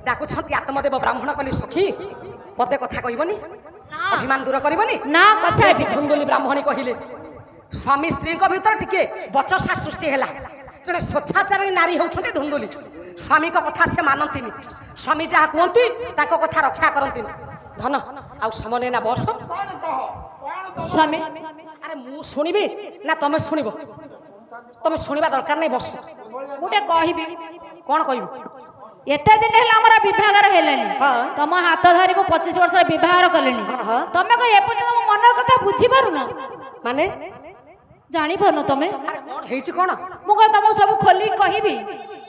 डाकुछंती आत्मदेव ब्राह्मण कली सखी पदे कथा कहबनी अभिमान दूर करबनी ना कसा धुंदुली ब्राह्मणी कहिले स्वामी स्त्री को भीतर टिके बचसा सृष्टि हैला जने स्वच्छाचारी नारी होछते धुंदुली स्वामी को कथा से मानंतिनी स्वामी जहा कहंती ताको कथा रक्षा करंतिनी धन आ समने ना बस स्वामी अरे मु सुनिबी ना तमे सुनिबो तमे सुनिबा दरकार नै बस गोटे कहबी कोन कहबी एते दिन हेला हमरा विभागर हेलानी तम हाथ धरी को 25 वर्ष विवाह करलेनी तमे को ए पर्यंत मो मनर कथा बुझी पारु ना माने जानी पारु तमे अरे कोन हेछि कोन मु को तम सब खोली कहबी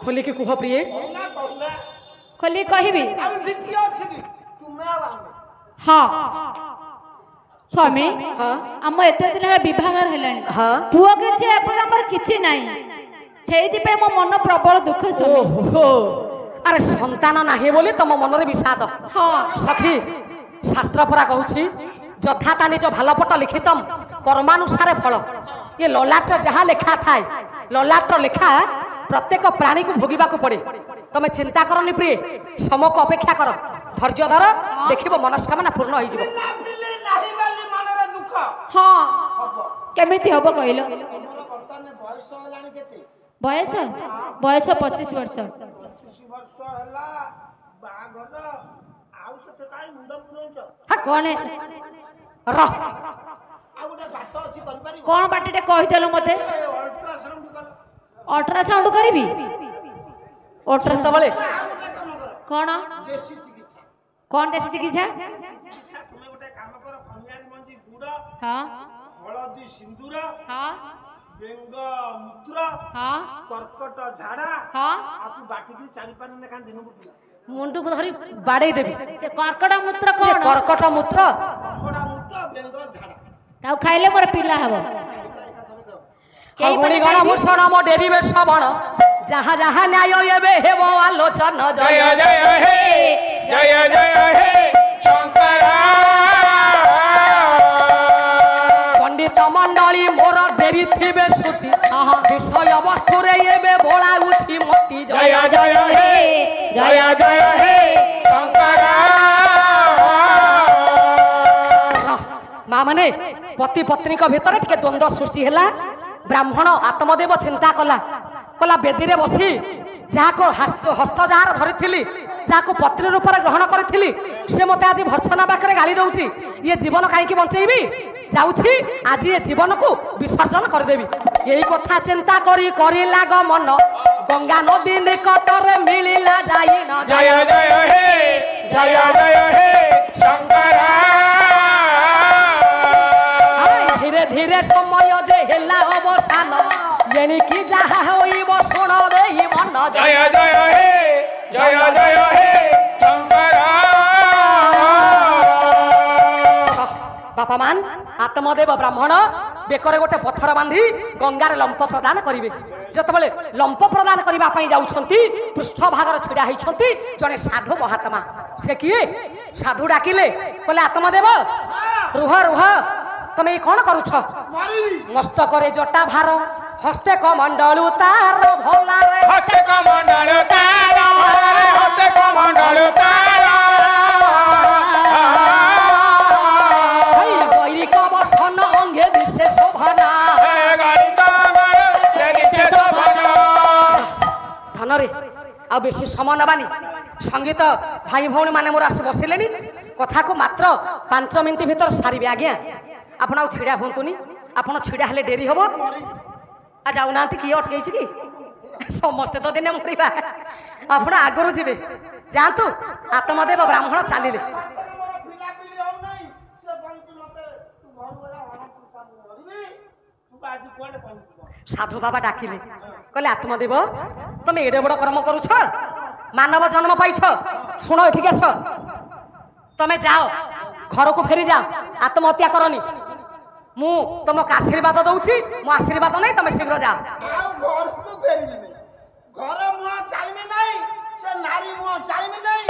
खोली के कुह प्रिय खोली कहबी আমি দ্বিতীয় আছে কি তুমি আর আমি हां स्वामी हां हम एते दिन हेला विभागर हेलानी हां पुओ के छे अपन हमर किछि नाही छैति पे मो मन प्रबल दुख स्वामी ओहो अरे संतान नाही बोली तम मन रे विषाद हां सखी शास्त्र परा कहूछि जथा तानि जो भालपट लिखितम कर्मानुसारे फल ये ललाट जहा लेखा थाए ललाट लेखा प्रत्येक प्राणी को भोगिबा को पड़े तमे चिंता करनी प्रिय समय को अपेक्षा कर धैर्य धर देखिबो मनस्कामना पूर्ण होई जिवो না মিলে নাহি বালি মনের দুঃখ हां হব केमिति हबो कहिलो তোমার বর্তমানে বয়স হলানি কেতে बयस बयस 25 वर्ष 25 ବର୍ଷ ହେଲା ବାହାଘର ଆଉ ସେତେ କାଇଁ ମୁଣ୍ଡ ପୁରଉଛ कौन रह ଆଉ ଗୋଟେ ବାଟ ଅଛି କରିପାରିବ कौन बाटे कहिदेलो मते ଅଲ୍ଟ୍ରାସାଉଣ୍ଡ କର अल्ट्रासाउंड करबी अल्ट्रासाउंड तबले ଆଉ ଗୋଟେ କାମ କର कौन ଦେଶୀ ଚିକିତ୍ସା कौन देसी चिकित्सा ଚିକିତ୍ସା ତୁମେ ଗୋଟେ କାମ କର କନ୍ୟାରୀ ମଞ୍ଜି ଗୁଡ଼ हां ହଳଦୀ ସିନ୍ଦୁର हां ବେଙ୍ଗ ମୂତ୍ର हां କର୍କଟ ଝାଡା हां ଆକୁ ବାଟିକି 4-5 ଲେଖା ଦିନକୁ ପିଅ मुंडू को धरी बाड़े देबी से कर्कट मूत्र कौन कर्कट मूत्र କଙ୍କଡା ମୂତ୍ର ବେଙ୍ଗ ଝାଡା ताऊ खाइले मोर पिला हबो हगुणी गण भूषण मो डेरिवे श्रवण जहा जहा न्याय एबे हेबो आलोचन जय जय हे जय जय हे शंकर पंडित मंडली मोर डेरी थिबे सुति विषय वस्तु रे एबे बोला उठी मती जय जय हे जय जय हे शंकर माँ माने पति पत्नी को भीतर टिके द्वंद्व सृष्टि हैला ब्राह्मण आत्मदेव चिंता कला कला बेदी रे बसी जहा को हस्त जार धरिथिली जहा को पत्नी रूप रे ग्रहण करिथिली से मते आज भर्छना बाकरे गाली दउची ये जीवन काहे की बंचेबी जाउछी आज ये जीवन को विसर्जन कर देबी यही कथा चिंता करी करिला गमन गंगा नदी निकट रे मिलिला जाई न जय जय हे जय जय हे शंकर धीरे धीरे समय जे हेला अवसान जेनी की जहा होइब सुन रे मन जय जय हे जय जय हे शंकर बापा मान आत्मदेव ब्राह्मण बेकरे गोटे पत्थर बांधी गंगार लंप प्रदान करिवे जतबले लंप प्रदान करिबा पई जाउछंती पृष्ठ भागर छिड़ा हिछंती जने साधु महात्मा से किए साधु डाकिले कहले आत्मदेव रुह रुह तमे ई कोन करूछ मारिबी मस्तक रे जटा भार हस्ते कमंडल उतार भोला रे हस्ते कमंडल तारा हस्ते कमंडल तारा हई गैरी को बसन अंगे दिसे शोभना गाड़ी तामर जगिसे शोभना धन रे आ बेसी समय नबानी संगीत भाई भौणी माने मोर आसे बसिलेनी कथा को मात्र 5 मिनिट भीतर सारिबे आज्ञा आपण आउ छिड़ा होंतुनी आपण छिड़ा हेले डेरी हबो आ जाउ नांती की अटकै छी की समस्त तो दिने मरिबा आपण आगरु जिबे जांतु आत्मदेव ब्राह्मण चालिले ପିଲା ପିଲି ହଉ ନାହିଁ ସେ କହନ୍ତି ମତେ ତୁ ଘରୁ ଗଲା ହରପୁର ସାମୁ ମରିବି ତୁ ଆଜି କୁଆଡେ ପହଞ୍ଚିବ साधु बाबा डाकिले कहले आत्मदेव तुम एडे बड़ कर्म करूछ मानव जन्म पाइछ सुनो एठिक आस तमे जाओ घर को फेरी जाओ आत्महत्या करनी मु तुमको आशीर्वाद दउछि मो आशीर्वाद नै तमे शीघ्र जाओ ଆଉ ଘରକୁ ଫେରିବିନି ଘର ମୁହଁ ଚାହିଁବି ନାହିଁ ସେ ନାରୀ ମୁହଁ ଚାହିଁବି ନାହିଁ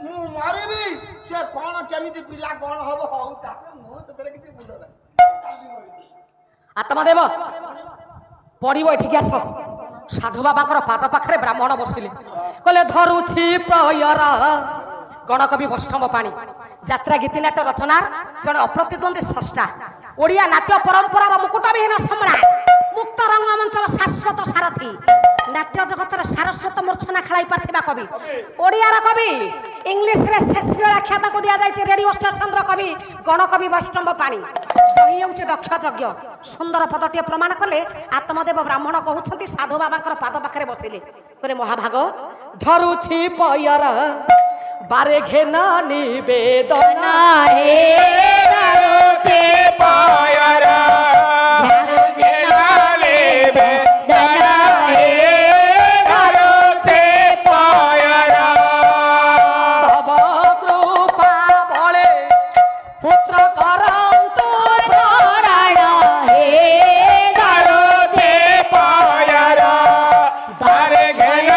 ମୁଁ ମରିବି ସେ କଣ କେମିତି ପିଲା କଣ ହବ ହଉ ତାପରେ ମୁଁ ସେଥିରେ କିଛି ବୁଝ ନାହିଁ କାଲି ମରିବି आत्मदेव पड़िबो एठिक आस ସାଧୁ ବାବାଙ୍କର ପାଦ ପାଖରେ ବ୍ରାହ୍ମଣ ବସିଲେ, କହିଲେ ଧରୁଛି ପ୍ରୟର ଗଣକବି ବୈଷ୍ଣବ ପାଣି ଯାତ୍ରା ଗୀତିନାଟ୍ୟ ରଚନାର ଜଣେ ଅପ୍ରତିଦ୍ୱନ୍ଦୀ ସ୍ରଷ୍ଟା, ଓଡ଼ିଆ ନାଟ୍ୟ ପରମ୍ପରାର ମୁକୁଟବିହୀନ ସମ୍ରାଟ, ମୁକ୍ତ ରଙ୍ଗମଞ୍ଚର ଶାଶ୍ୱତ ସାରଥୀ, ନାଟ୍ୟ ଜଗତର ସାରସ୍ୱତ ମୂର୍ଚ୍ଛନା ଖେଳାଇ ପାରିଥିବା କବି, ଓଡ଼ିଆର କବି, ଇଂଲିଶରେ ଶେକ୍ସପିୟର ଆଖ୍ୟା ତାକୁ ଦିଆଯାଇଛି ରେଡିଓ ଷ୍ଟେସନର କବି ଗଣକବି ବୈଷ୍ଣବ ପାଣି। କହି ହେଉଛି ଦକ୍ଷ ଯଜ୍ଞ। ସୁନ୍ଦର ପଦଟିଏ ପ୍ରମାଣ କଲେ ଆତ୍ମଦେବ ବ୍ରାହ୍ମଣ କହୁଛନ୍ତି ସାଧୁ ବାବାଙ୍କର ପାଦ ପାଖରେ ବସିଲେ, କହିଲେ ମହାଭାଗ ଧରୁଛି ପୟର ବାରେ ଘେନ ନିବେଦନ ହେ ଧରୁଛି ପୟର ଘେନ ନିବେଦନ ହେ ଧରୁଛି ପୟର ତବ କୃପା ବଳେ ପୁତ୍ର କରନ୍ତୁ ପ୍ରାଣ ହେ ଧରୁଛି ପୟର ବାରେ ଘେନ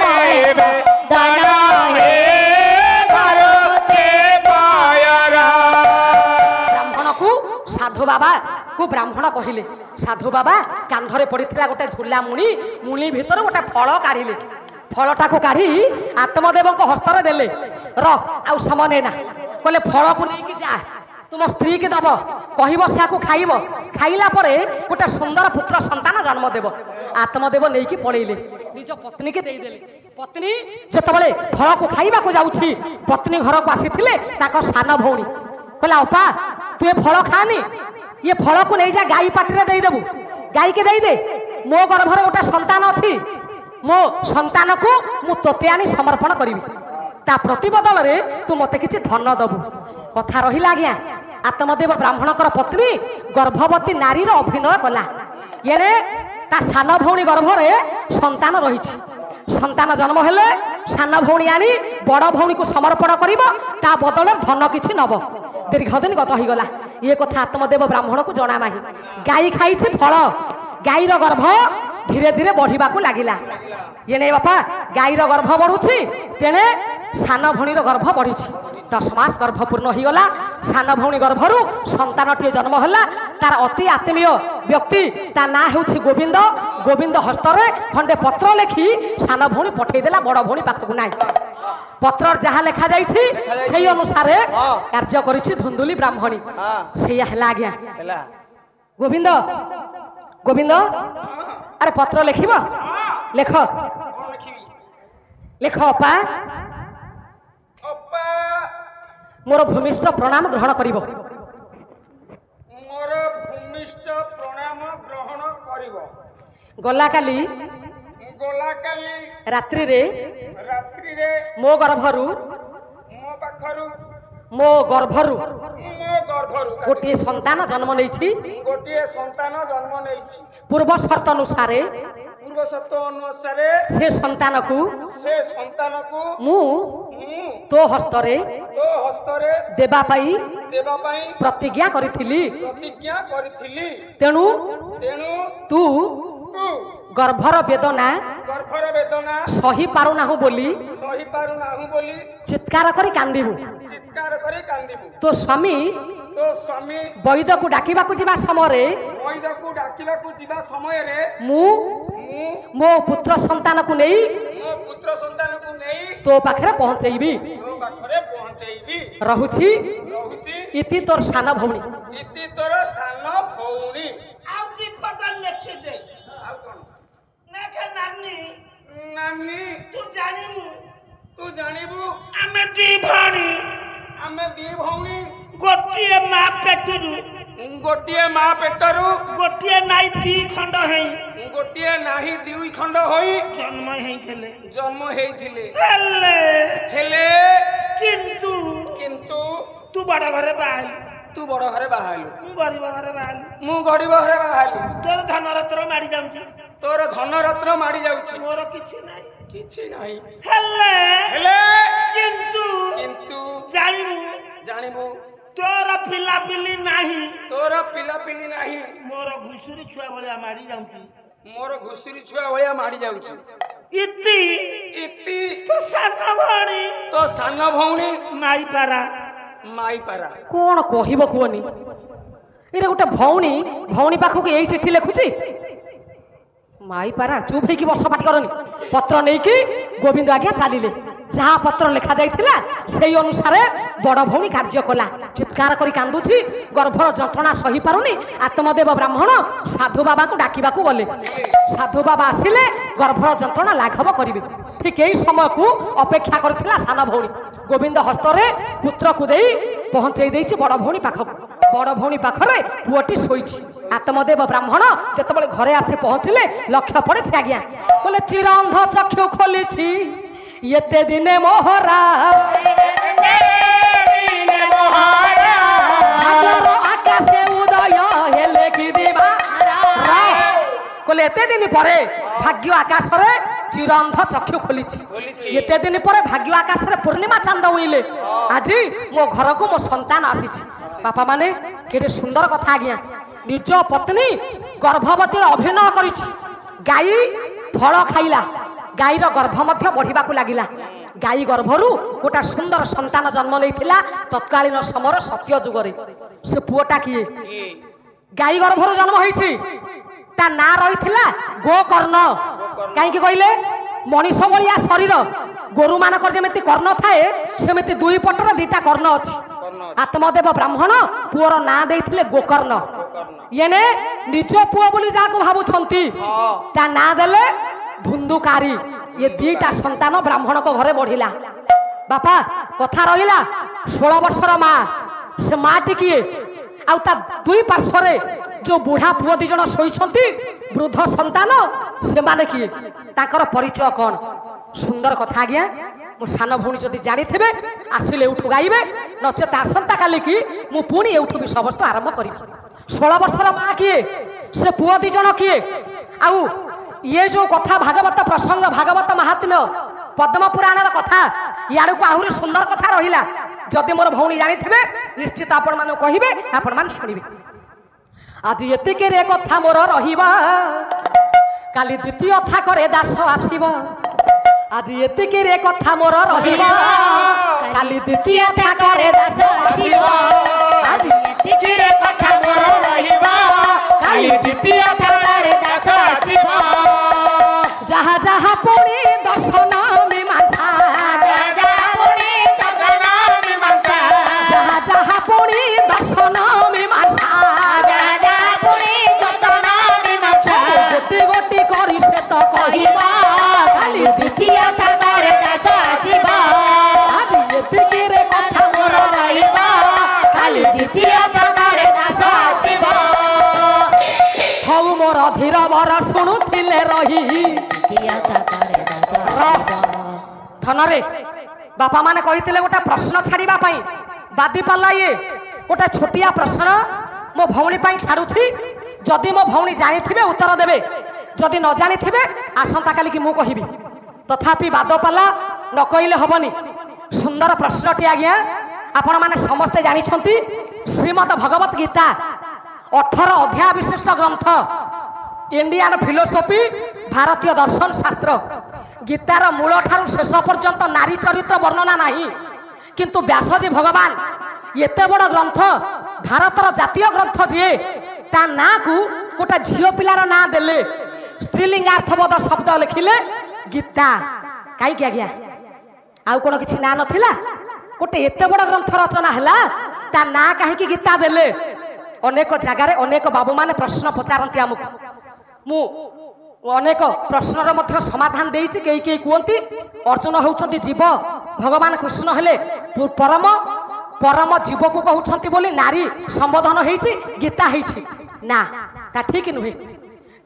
ନିବେଦନ ହେ ଧରୁଛି ପୟର। ବ୍ରାହ୍ମଣକୁ ସାଧୁ ବାବା କୁ ବ୍ରାହ୍ମଣ କହିଲେ, ସାଧୁ ବାବା କାନ୍ଧରେ ପଡ଼ିଥିଲା ଗୋଟେ ଝୁଲା ମୁଣି, ମୁଣି ଭିତରୁ ଗୋଟେ ଫଳ କାଢ଼ିଲେ, ଫଳଟାକୁ କାଢ଼ି ଆତ୍ମଦେବଙ୍କ ହସ୍ତରେ ଦେଲେ। ଆଉ ସମୟ ନେନା, କହିଲେ ଫଳକୁ ନେଇକି ଯା ତୁମ ସ୍ତ୍ରୀକି ଦବ, କହିବ ସେଆକୁ ଖାଇବ, ଖାଇଲା ପରେ ଗୋଟେ ସୁନ୍ଦର ପୁତ୍ର ସନ୍ତାନ ଜନ୍ମ ଦେବ। ଆତ୍ମଦେବ ନେଇକି ପଳେଇଲେ, ନିଜ ପତ୍ନୀକି ଦେଇଦେଲେ। ପତ୍ନୀ ଯେତେବେଳେ ଫଳକୁ ଖାଇବାକୁ ଯାଉଛି, ପତ୍ନୀ ଘରକୁ ଆସିଥିଲେ ତାଙ୍କ ସାନ ଭଉଣୀ କହିଲା ଅପା ତୁ ଏ ଫଳ ଖାଆନି, ଇଏ ଫଳକୁ ନେଇଯା ଗାଈ ପାଟିରେ ଦେଇଦେବୁ, ଗାଈକି ଦେଇଦେ, ମୋ ଗର୍ଭରେ ଗୋଟେ ସନ୍ତାନ ଅଛି, ମୋ ସନ୍ତାନକୁ ମୁଁ ତୋତେ ଆଣି ସମର୍ପଣ କରିବି, ତା ପ୍ରତିବଦଳରେ ତୁ ମୋତେ କିଛି ଧନ ଦେବୁ। କଥା ରହିଲା ଆଜ୍ଞା। ଆତ୍ମଦେବ ବ୍ରାହ୍ମଣଙ୍କର ପତ୍ନୀ ଗର୍ଭବତୀ ନାରୀର ଅଭିନୟ କଲା, ଏଣେ ତା ସାନ ଭଉଣୀ ଗର୍ଭରେ ସନ୍ତାନ ରହିଛି, ସନ୍ତାନ ଜନ୍ମ ହେଲେ ସାନ ଭଉଣୀ ଆଣି ବଡ଼ ଭଉଣୀକୁ ସମର୍ପଣ କରିବ, ତା ବଦଳରେ ଧନ କିଛି ନେବ। ଦୀର୍ଘ ଦିନ ଗତ ହେଇଗଲା, ଇଏ କଥା ଆତ୍ମଦେବ ବ୍ରାହ୍ମଣକୁ ଜଣା ନାହିଁ। ଗାଈ ଖାଇଛି ଫଳ, ଗାଈର ଗର୍ଭ ଧୀରେ ଧୀରେ ବଢିବାକୁ ଲାଗିଲା। ଏଣେ ବାପା ଗାଈର ଗର୍ଭ ବଢୁଛି, ତେଣେ ସାନ ଭଉଣୀର ଗର୍ଭ ବଢିଛି। 10 ମାସ ଗର୍ଭ ପୂର୍ଣ୍ଣ ହେଇଗଲା, ସାନ ଭଉଣୀ ଗର୍ଭରୁ ସନ୍ତାନଟିଏ ଜନ୍ମ ହେଲା। ତାର ଅତି ଆତ୍ମୀୟ ବ୍ୟକ୍ତି, ତା ନାଁ ହେଉଛି ଗୋବିନ୍ଦ। ଗୋବିନ୍ଦ ହସ୍ତରେ ଖଣ୍ଡେ ପତ୍ର ଲେଖି ସାନ ଭଉଣୀ ପଠେଇଦେଲା ବଡ଼ ଭଉଣୀ ପାଖକୁ। ନାହିଁ, ପତ୍ର ଯାହା ଲେଖା ଯାଇଛି ସେଇ ଅନୁସାରେ କାର୍ଯ୍ୟ କରିଛି ଧୁନ୍ଦୁଲି ବ୍ରାହ୍ମଣୀ। ସେଇଆ ହେଲା ଆଜ୍ଞା। ଗୋବିନ୍ଦ ଗୋବିନ୍ଦ ଆରେ ପତ୍ର ଲେଖିବ, ଲେଖ ଲେଖ। ଅପା ମୋର ଭୂମିଷ୍ଠ ପ୍ରଣାମ ଗ୍ରହଣ କରିବ। ମୋର ଭୂମିଷ୍ଠ ପ୍ରଣାମ ଗ୍ରହଣ କରିବ। ଗଲାକାଲି ରାତ୍ରିରେ ମୋ ଗର୍ଭରୁ ଗୋଟିଏ ସନ୍ତାନ ଜନ୍ମ ନେଇଛି। ପୂର୍ବ ସର୍ତ୍ତ ଅନୁସାରେ ସେ ସନ୍ତାନକୁ ମୁଁ ତୋ ହସ୍ତରେ ଦେବା ପାଇଁ ପ୍ରତିଜ୍ଞା କରିଥିଲି। ତେଣୁ ତୁ ଗର୍ଭର ବେଦନା ସହି ପାରୁନାହୁଁ ବୋଲି ଚିତ୍କାର କରି କାନ୍ଦିବୁ। ତୋ ସ୍ୱାମୀ ବୈଦକୁ ଡାକିବାକୁ ଯିବା ସମୟରେ ମୁଁ ମୋ ପୁତ୍ର ସନ୍ତାନକୁ ନେଇ ତୋ ପାଖରେ ପହଞ୍ଚେଇବି। ରହୁଛି ଇତି ତୋର ସାନ ଭଉଣୀ। ତୁ ଜାଣିବୁ ଆମେ ଦି ଭଉଣୀ ଗୋଟିଏ ମା ପେଟରୁ ଗୋଟିଏ ନାଇଁ ଦି ଖଣ୍ଡ ହେଇ ଗୋଟିଏ ନାହିଁ ଦୁଇ ଖଣ୍ଡ ହୋଇ ଜନ୍ମ ହେଇଥିଲେ। ହେଲେ କିନ୍ତୁ ତୁ ବଡ଼ ଘରେ ବାହାହେଲୁ। ମୁଁ ଗରିବ ଘରେ ବାହାହେଲି। ତୋର ଧନରତ୍ନ ମାଡ଼ି ଯାଉଛି। ମୋର କିଛି ନାହିଁ। ହେଲେ କିନ୍ତୁ ଜାଣିବୁ ତୋର ପିଲାପିଲି ନାହିଁ। ମୋର ଘୁଷୁରୀ ଛୁଆ ଭଳିଆ ମାଡ଼ି ଯାଉଛି। ଇତି ତୋ ସାନ ଭଉଣୀ ମାଇପାରା। କଣ କହିବ କୁହନି? ଏରେ ଗୋଟେ ଭଉଣୀ ପାଖକୁ ଏଇ ଚିଠି ଲେଖୁଛି। माई पारा चुप है कि बस पाटी करनी पत्र नहीं कि गोविंद आज्ञा चलिले जहाँ पत्र लिखा जाइथिला सेई अनुसार बड़ भौणी कार्य कला चित्कार करी कांदुची गर्भर जंत्रणा सही पारुनी आत्मदेव ब्राह्मण साधु बाबा को डाकिबा को गले साधु बाबा आसिले गर्भर जंत्रणा लाघव करिवे ठीक यही समय को अपेक्षा करथिला सान भौणी गोविंद हस्तरे पुत्र को देई पहुंचई देइछि बड़ भौणी पाखक बड़ भौणी पाखरे पुअटी सोइछि आत्मदेव ब्राह्मण जेतबेले घरे आसी पहुंचले लक्ष्य पड़े आज्ञा बोले चिरंध चक्षु खोलिछि येते दिने मोहरा आकाशे उदय हेले कि दिवा कोले एते दिन परे भाग्य आकाश रे चिरंध चक्षु खोलिछि एते दिन परे भाग्य आकाश रे पूर्णिमा चांद उइले आजी मो घर को मो संतान आसीछि बापा माने केते सुंदर कथा आज्ञा निज पत्नी गर्भवती अभिनय करिछि गाई फल खाइला गाईर गर्भ मध्य बढ़िबा को लागिला गाई गर्भरू गोटा सुंदर संतान जन्म नैथिला तत्कालीन समर सत्य जुगरे से पुओटा किए गाई गर्भरू जन्म होइछि ता ना रहिथिला गोकर्ण काईकि कहले मनीष भलिया शरीर गोरु मानकर जेमिति कर्ण थाए सेमिति दुई पटर दुईटा कर्ण अछि आत्मदेव ब्राह्मण पुओर ना देइथिले गोकर्ण येने निज पुओ बोली जाको भाबुछंती ता ना देले धुंदुकारी ये दीटा संतान ब्राह्मण को घरे बढ़िला बापा कथा रहिला 16 वर्षर माँ से माँ टिकिए आउ ता दुई पार्श्वरे जो बुढ़ा पुओ दी जण सोइछंती वृद्ध संतान से माने किए ताकर परिचय कौन सुंदर कथा आज्ञा मो सान भौणी जदि जानी थे आसिले उठू गाइबे नचेत आसंता काली की मु पुणी एठू भी समस्त आरंभ करी 16 वर्षर माँ किए से पुओ दी जण किए आउ ये जो कथा भागवत प्रसंग भागवत महात्म्य पद्म पुराण कथा यार को आहुरी सुंदर कथा रहिला जदि मोर भौणी जानी थे निश्चित आपण माने कहिबे आपण मान सुनिबे आज एतिके रे कथा मोर रहिबा काली द्वितीय था करे दास आसीबा आज एतिके रे कथा मोर रहिबा काली द्वितीय था करे दास आसीबा आज एतिके रे कथा मोर रहिबा काली द्वितीय था करे दास आसीबा जहाँ जहाँ पुणी दर्शन मीमांसा जहाँ पुणी दर्शन मीमांसा गोटी गोटी करी से तो कहिबा काली द्वितीय थारे दास आसीबा आज एतिके रे कथा मोर रहिबा काली द्वितीय थारे दास आसीबा हौ मोर धीर बर शुणुथिले रही धनरे बापा माने कहिथिले गोटा प्रश्न छाड़िबा पई बादी पाला ये गोटा छोटिया प्रश्न मो भौणी पई छाड़ुछि जदि मो भौणी जानी थिबे उत्तर देबे जदि न जानी थिबे आसंता काली की मु कहिबी तथापि बाद पाला न कहिले हबनी सुंदर प्रश्नटी आज्ञा आपण माने समस्ते जानी छंती श्रीमद् भगवत गीता 18 अध्याय विशिष्ट ग्रंथ इंडियन फिलोसफी भारतीय दर्शन शास्त्र गीतार मूल ठारू शेष पर्यंत नारी चरित्र वर्णना नहीं किंतु व्यासजी भगवान एते बड़ ग्रंथ भारतर जातीय ग्रंथ जी ता ना को गोटा झील पिलार ना देले स्त्रीलिंगार्थबोध शब्द लिखिले गीता कहीं आज्ञा आउ कौन किसी ना नथिला गोटे एते बड़ ग्रंथ रचना हैला ता ना कहीं गीता देले अनेक जगार अनेक बाबू माने प्रश्न पचारती आमको मु अनेक प्रश्नर मध्य समाधान देइछि केई केई कहती अर्जुन होउछंती जीव भगवान कृष्ण हेले परम परम जीव को कहउछंती बोली नारी संबोधन हेइछि गीता हेइछि ना ता ठीक नुहे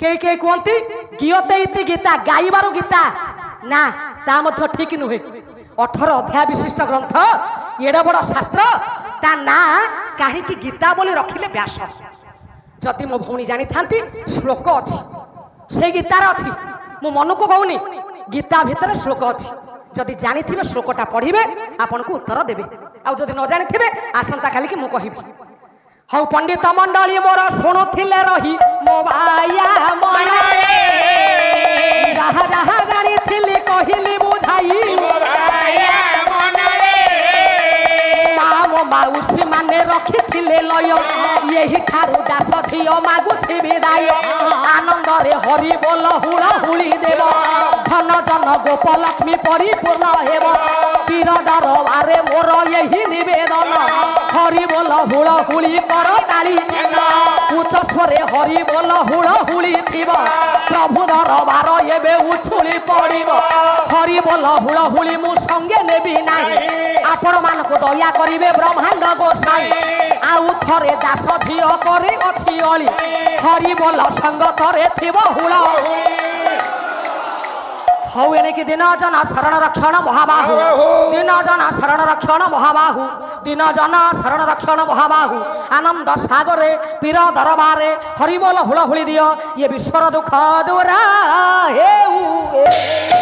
केई केई कहती गीयते इति गीता गाइबारु गीता ना ता मध्य ठीक नुहे 18 अध्याय विशिष्ट ग्रंथ एडे बड़ शास्त्र ता ना काहे कि गीता बोली रखिले व्यास जदि मो भौणी जानी थांती श्लोक अछि से गीतार अच्छी मु मन को कहूनी गीता भितर श्लोक अच्छी जदि जानी थे श्लोकटा पढ़े आपन को उत्तर देवे आ जदि न जानी थे आसंता काली की मु कहबी हौ पंडित मंडली मोर शुणुथिले रही मो बाया मन रे जहा जहा जानी थिली कहिली बुझाई मो बाया मन रे माँ मो माउसी माने रखिथिले लय यही ठारू दास झियो मागुछि विदाय आनंदरे हरि बोल हुला हुली देव धन जन गोप लक्ष्मी परिपूर्ण हेब पीर दरबारे मोर यही निवेदन हरि बोल हुला हुली कर ताली उच्च स्वरे हरि बोल हुला हुली थिब प्रभु दरबार एबे उछुली पड़िब हरि बोल हुला हुली मु संगे नेबी नाही आपण मानको दया करिवे ब्रह्मांड गोसाई आउ थरे दास झियो करी अछि अली हरि बोल संग थरे थिब हुला हौ एणिकी दिन जन शरण रक्षण महाबाहु दिन जन शरण रक्षण महाबाहु दिन जन शरण रक्षण महाबाहु आनंद सागरे पीर दरबारे हरि बोल हुला हुली दियो ये विश्वर दुख दूरा हे